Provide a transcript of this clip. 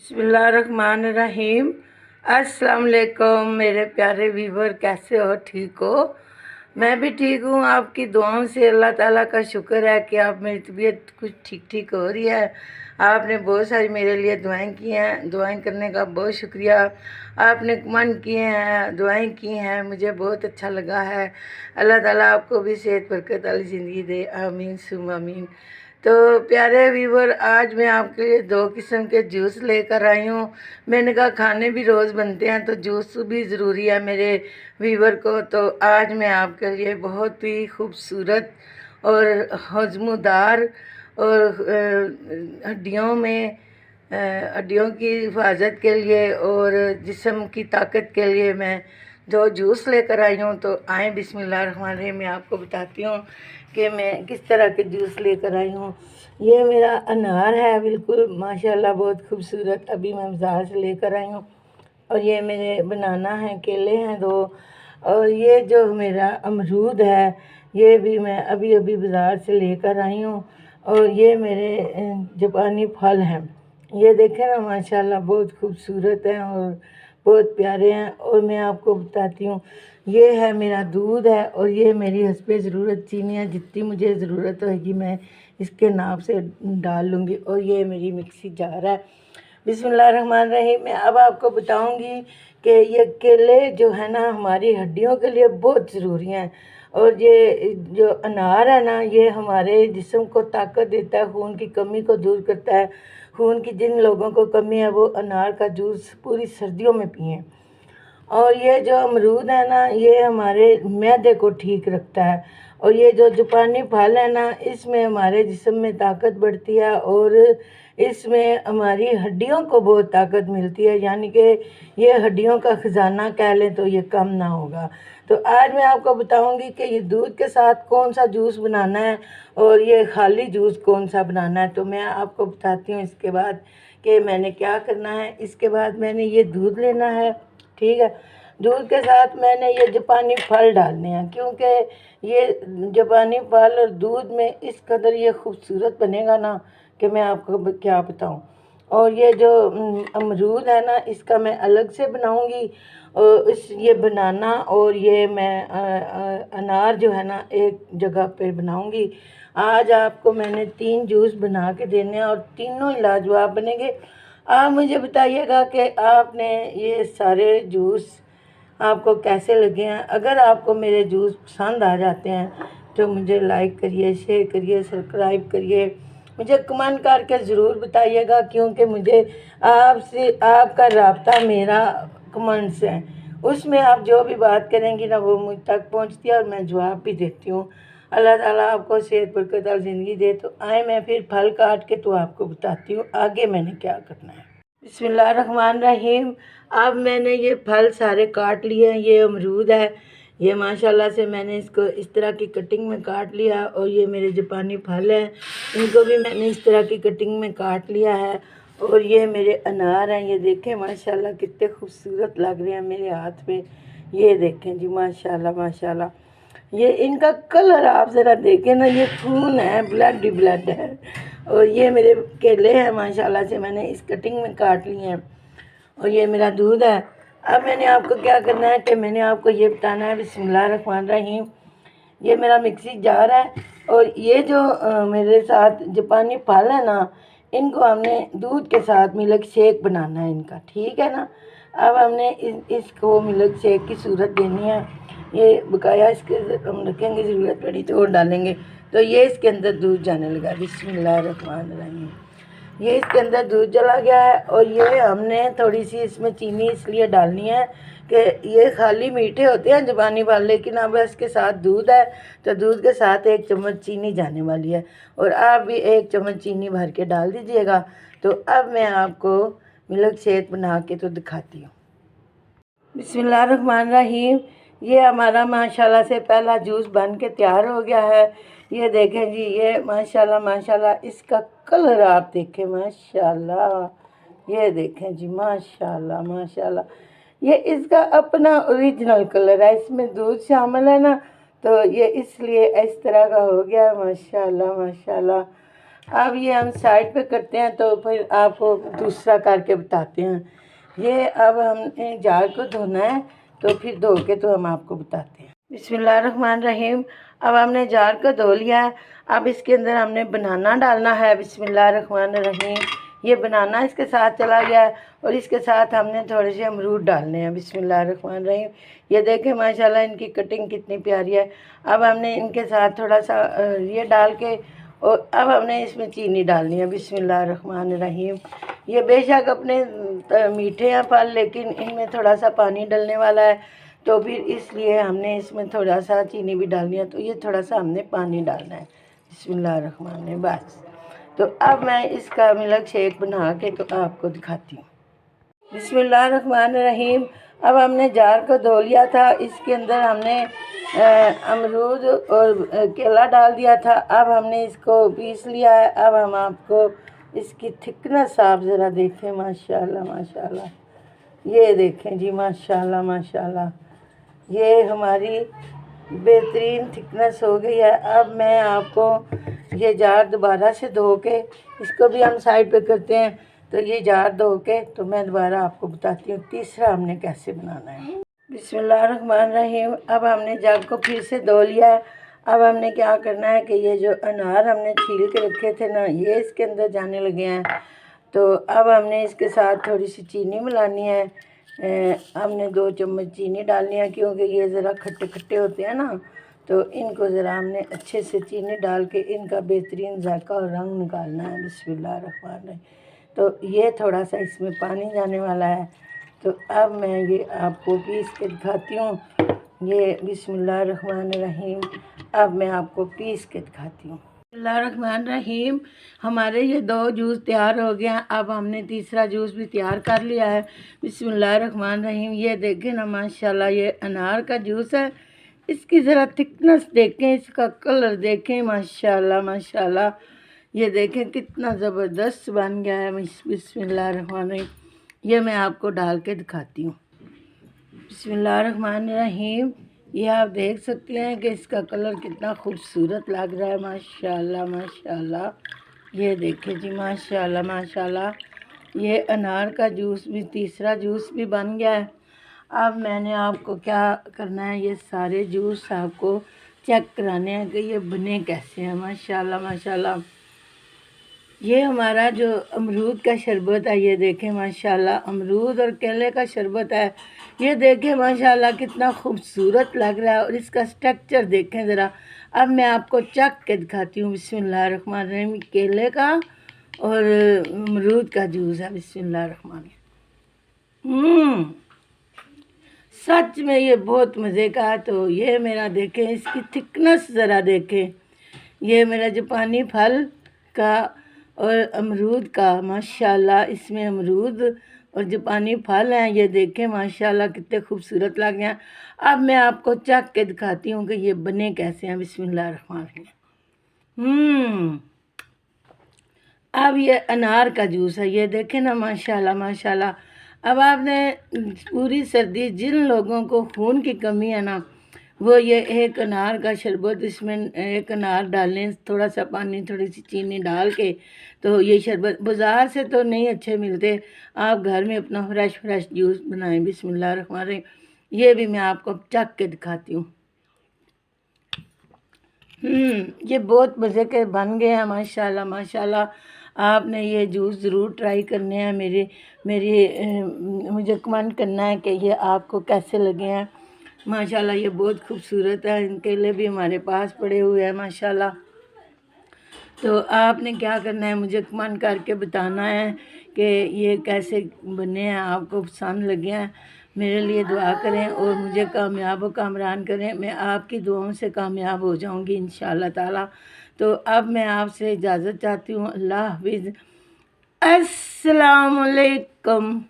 बिस्मिल्लाहिर्रहमानिर्रहीम। अस्सलाम वालेकुम मेरे प्यारे व्यूवर, कैसे हो? ठीक हो? मैं भी ठीक हूँ। आपकी दुआओं से अल्लाह ताला का शुक्र है कि आप मेरी तबीयत कुछ ठीक ठीक हो रही है। आपने बहुत सारी मेरे लिए दुआएं की हैं, दुआएं करने का बहुत शुक्रिया। आपने कमेंट किए हैं, दुआएं की हैं, मुझे बहुत अच्छा लगा है। अल्लाह ताला आपको भी सेहत बरकत वाली ज़िंदगी दे, आमीन सुम आमीन। तो प्यारे व्यूवर, आज मैं आपके लिए दो किस्म के जूस लेकर आई हूँ। मैंने कहा खाने भी रोज़ बनते हैं तो जूस भी ज़रूरी है मेरे व्यूवर को। तो आज मैं आपके लिए बहुत ही खूबसूरत और हजमोदार और हड्डियों में हड्डियों की हिफाजत के लिए और जिस्म की ताकत के लिए मैं जो जूस लेकर आई हूँ। तो आए बिस्मिल्लाहिर्रहमानिर्रहीम, मैं आपको बताती हूँ कि मैं किस तरह के जूस लेकर आई हूँ। ये मेरा अनार है, बिल्कुल माशाल्लाह बहुत खूबसूरत, अभी मैं बाज़ार से लेकर आई हूँ। और ये मेरे बनाना है, केले हैं दो। और ये जो मेरा अमरूद है, ये भी मैं अभी अभी बाज़ार से लेकर आई हूँ। और ये मेरे जापानी फल हैं, ये देखें ना माशाल्लाह बहुत खूबसूरत हैं और बहुत प्यारे हैं। और मैं आपको बताती हूँ, ये है मेरा दूध है और ये मेरी हस्बे ज़रूरत चीनी है, जितनी मुझे ज़रूरत होगी मैं इसके नाप से डाल लूँगी। और ये मेरी मिक्सी जार है। बिस्मिल्लाहिर्रहमानिर्रहीम। मैं अब आपको बताऊंगी कि ये केले जो है ना हमारी हड्डियों के लिए बहुत ज़रूरी हैं। और ये जो अनार है ना, ये हमारे जिस्म को ताकत देता है, खून की कमी को दूर करता है। खून की जिन लोगों को कमी है वो अनार का जूस पूरी सर्दियों में पिएं। और ये जो अमरूद है ना, ये हमारे मैदे को ठीक रखता है। और ये जो जापानी फल है ना, इसमें हमारे जिस्म में ताकत बढ़ती है और इसमें हमारी हड्डियों को बहुत ताकत मिलती है, यानी कि ये हड्डियों का ख़जाना कह लें तो ये कम ना होगा। तो आज मैं आपको बताऊंगी कि ये दूध के साथ कौन सा जूस बनाना है और ये खाली जूस कौन सा बनाना है। तो मैं आपको बताती हूँ इसके बाद कि मैंने क्या करना है। इसके बाद मैंने ये दूध लेना है, ठीक है। दूध के साथ मैंने ये जापानी फल डालने हैं, क्योंकि ये जापानी फल और दूध में इस कदर ये खूबसूरत बनेगा ना कि मैं आपको क्या बताऊं। और ये जो अमरूद है ना, इसका मैं अलग से बनाऊंगी। और इस ये बनाना और ये मैं अनार जो है ना एक जगह पे बनाऊंगी। आज आपको मैंने 3 जूस बना के देने हैं और तीनों ही लाजवाब बनेंगे। आप मुझे बताइएगा कि आपने ये सारे जूस आपको कैसे लगे हैं। अगर आपको मेरे जूस पसंद आ जाते हैं तो मुझे लाइक करिए, शेयर करिए, सब्सक्राइब करिए, मुझे कमेंट करके ज़रूर बताइएगा, क्योंकि मुझे आपसे आपका रब्ता मेरा कमेंट्स है, उसमें आप जो भी बात करेंगी ना वो मुझ तक पहुंचती है और मैं जवाब भी देती हूँ। अल्लाह ताला आपको सेहत बरकत और ज़िंदगी दे। तो आए मैं फिर फल काट के तो आपको बताती हूँ आगे मैंने क्या करना है। बिस्मिल्लाहिर्रहमानिर्रहीम। अब मैंने ये फल सारे काट लिए हैं। ये अमरूद है, ये माशाल्लाह से मैंने इसको इस तरह की कटिंग में काट लिया। और ये मेरे जापानी फल हैं, इनको भी मैंने इस तरह की कटिंग में काट लिया है। और ये मेरे अनार हैं, ये देखें माशाल्लाह कितने खूबसूरत लग रहे हैं मेरे हाथ में। ये देखें जी माशाल्लाह माशाल्लाह, ये इनका कलर आप ज़रा देखें ना, ये खून है, ब्लड ही ब्लड है। और ये मेरे केले हैं माशाल्लाह से मैंने इस कटिंग में काट लिए हैं। और ये मेरा दूध है। अब मैंने आपको क्या करना है कि मैंने आपको ये बताना है। बिस्मिल्लाहिर्रहमानिर्रहीम। ये मेरा मिक्सी जार है और ये जो मेरे साथ जापानी फल है ना, इनको हमने दूध के साथ मिल्क शेक बनाना है इनका, ठीक है ना। अब हमने इसको मिल्क शेक की सूरत देनी है। ये बकाया इसके हम रखेंगे, ज़रूरत पड़ी तो और डालेंगे। तो ये इसके अंदर दूध जाने लगा। बिस्मिल्लाहिर्रहमानिर्रहीम। ये इसके अंदर दूध चला गया है। और ये हमने थोड़ी सी इसमें चीनी इसलिए डालनी है कि ये खाली मीठे होते हैं जापानी फल, लेकिन अब इसके साथ दूध है तो दूध के साथ 1 चम्मच चीनी जाने वाली है। और आप भी 1 चम्मच चीनी भर के डाल दीजिएगा। तो अब मैं आपको मिल्क शेक बना के तो दिखाती हूँ। बिस्मिल्लाहिर्रहमानिर्रहीम। ये हमारा माशाल्लाह से पहला जूस बन के तैयार हो गया है। ये देखें जी, ये माशाल्लाह माशाल्लाह इसका कलर आप देखें माशाल्लाह। ये देखें जी माशाल्लाह माशाल्लाह, ये इसका अपना ओरिजिनल कलर है, इसमें दूध शामिल है ना, तो ये इसलिए इस तरह का हो गया माशाल्लाह माशाल्लाह। अब ये हम साइड पे करते हैं तो फिर आपको दूसरा करके बताते हैं। ये अब हमने जार को धोना है तो फिर धो के तो हम आपको बताते हैं। बिस्मिल्लाहिर्रहमानिर्रहीम। अब हमने जार को धो लिया है। अब इसके अंदर हमने बनाना डालना है। बिस्मिल्लाहिर्रहमानिर्रहीम। ये बनाना इसके साथ चला गया है और इसके साथ हमने थोड़े से अमरूद डालने हैं। बिस्मिल्लाहिर्रहमानिर्रहीम। ये देखें माशाल्लाह इनकी कटिंग कितनी प्यारी है। अब हमने इनके साथ थोड़ा सा ये डाल के और अब हमने इसमें चीनी डालनी है। बिस्मिल्लाहिर्रहमानिर्रहीम। ये बेशक अपने मीठे हैं फल, लेकिन इनमें थोड़ा सा पानी डलने वाला है तो फिर इसलिए हमने इसमें थोड़ा सा चीनी भी डालनी है। तो ये थोड़ा सा हमने पानी डालना है। बिस्मिल्लाहिर्रहमानिर्रहीम। बस तो अब मैं इसका मिल्क शेक बना के तो आपको दिखाती हूँ। बिस्मिल्लाहिर्रहमानिर्रहीम। अब हमने जार को धो लिया था। इसके अंदर हमने अमरूद और केला डाल दिया था। अब हमने इसको पीस लिया है। अब हम आपको इसकी थिकनेस आप ज़रा देखें। माशाल्लाह माशाल्लाह, ये देखें जी, माशाल्लाह माशाल्लाह, ये हमारी बेहतरीन थिकनेस हो गई है। अब मैं आपको ये जार दोबारा से धो के, इसको भी हम साइड पे करते हैं, तो ये जार धो के तो मैं दोबारा आपको बताती हूँ तीसरा हमने कैसे बनाना है। बिस्मिल्लाहिर्रहमानिर्रहीम। अब हमने जग को फिर से धो लिया है। अब हमने क्या करना है कि ये जो अनार हमने छील के रखे थे ना, ये इसके अंदर जाने लगे हैं। तो अब हमने इसके साथ थोड़ी सी चीनी मिलानी है। हमने 2 चम्मच चीनी डालनी है क्योंकि ये ज़रा खट्टे खट्टे होते हैं ना, तो इनको ज़रा हमने अच्छे से चीनी डाल के इनका बेहतरीन जायका और रंग निकालना है। बिस्मिल्लाहिर्रहमानिर्रहीम। तो ये थोड़ा सा इसमें पानी जाने वाला है। तो अब मैं ये आपको पीस के दिखाती हूँ। ये बिस्मिल्लाहिर्रहमानिर्रहीम। अब मैं आपको पीस के दिखाती हूँ। बिस्मिल्लाहिर्रहमानिर्रहीम। हमारे ये 2 जूस तैयार हो गए हैं। अब हमने तीसरा जूस भी तैयार कर लिया है। बिस्मिल्लाहिर्रहमानिर्रहीम। ये देखें ना माशाल्लाह, ये अनार का जूस है। इसकी ज़रा थिकनेस देखें, इसका कलर देखें, माशाल्लाह माशाल्लाह। ये देखें कितना ज़बरदस्त बन गया है। बिस्मिल्लाहिर्रहमानिर्रहीम। ये मैं आपको डाल के दिखाती हूँ। बिस्मिल्लाहिर्रहमानिर्रहीम। ये आप देख सकते हैं कि इसका कलर कितना खूबसूरत लग रहा है। माशाल्लाह माशाल्लाह। ये देखें जी, माशाल्लाह माशाल्लाह। ये अनार का जूस भी, तीसरा जूस भी बन गया है। अब मैंने आपको क्या करना है, ये सारे जूस आपको चेक कराने हैं कि ये बने कैसे हैं। माशाल्लाह माशाल्लाह। ये हमारा जो अमरूद का शरबत है, ये देखें माशाल्लाह, अमरूद और केले का शरबत है। ये देखें माशाल्लाह कितना खूबसूरत लग रहा है और इसका स्ट्रक्चर देखें ज़रा। अब मैं आपको चख के दिखाती हूँ। बिस्मिल्लाहिर्रहमानिर्रहीम। केले का और अमरूद का जूस है। बिस्मिल्लाहिर्रहमानिर्रहीम। सच में ये बहुत मज़े का है। तो ये मेरा देखें, इसकी थिकनेस ज़रा देखें। ये मेरा जो पानी फल का और अमरूद का, माशाल्लाह, इसमें अमरूद और जो पानी फल हैं, ये देखें माशाल्लाह कितने खूबसूरत लग गए हैं। अब मैं आपको चख के दिखाती हूँ कि ये बने कैसे हैं। बिस्मिल्लाहिर्रहमानिर्रहीम। अब ये अनार का जूस है। ये देखें ना माशाल्लाह माशाल्लाह। अब आपने पूरी सर्दी जिन लोगों को खून की कमी है ना, वो ये एक अनार का शरबत, इसमें एक अनार डालें, थोड़ा सा पानी, थोड़ी सी चीनी डाल के, तो ये शरबत बाज़ार से तो नहीं अच्छे मिलते, आप घर में अपना फ्रेश जूस बनाएं। बिस्मिल्लाहिर्रहमानिर्रहीम। ये भी मैं आपको चख के दिखाती हूँ। ये बहुत मज़े के बन गए हैं। माशाल्लाह माशाल्लाह। आपने ये जूस ज़रूर ट्राई करने हैं। मुझे कमेंट करना है कि ये आपको कैसे लगे हैं। माशाल्लाह ये बहुत खूबसूरत है। इनके लिए भी हमारे पास पड़े हुए हैं माशाल्लाह। तो आपने क्या करना है, मुझे कमेंट करके बताना है कि ये कैसे बने हैं, आपको पसंद लगे हैं। मेरे लिए दुआ करें और मुझे कामयाब व कामरान करें। मैं आपकी दुआओं से कामयाब हो जाऊंगी इंशाअल्लाह ताला। तो अब मैं आपसे इजाज़त चाहती हूँ। अल्लाह हाफिज़। अस्सलाम वालेकुम।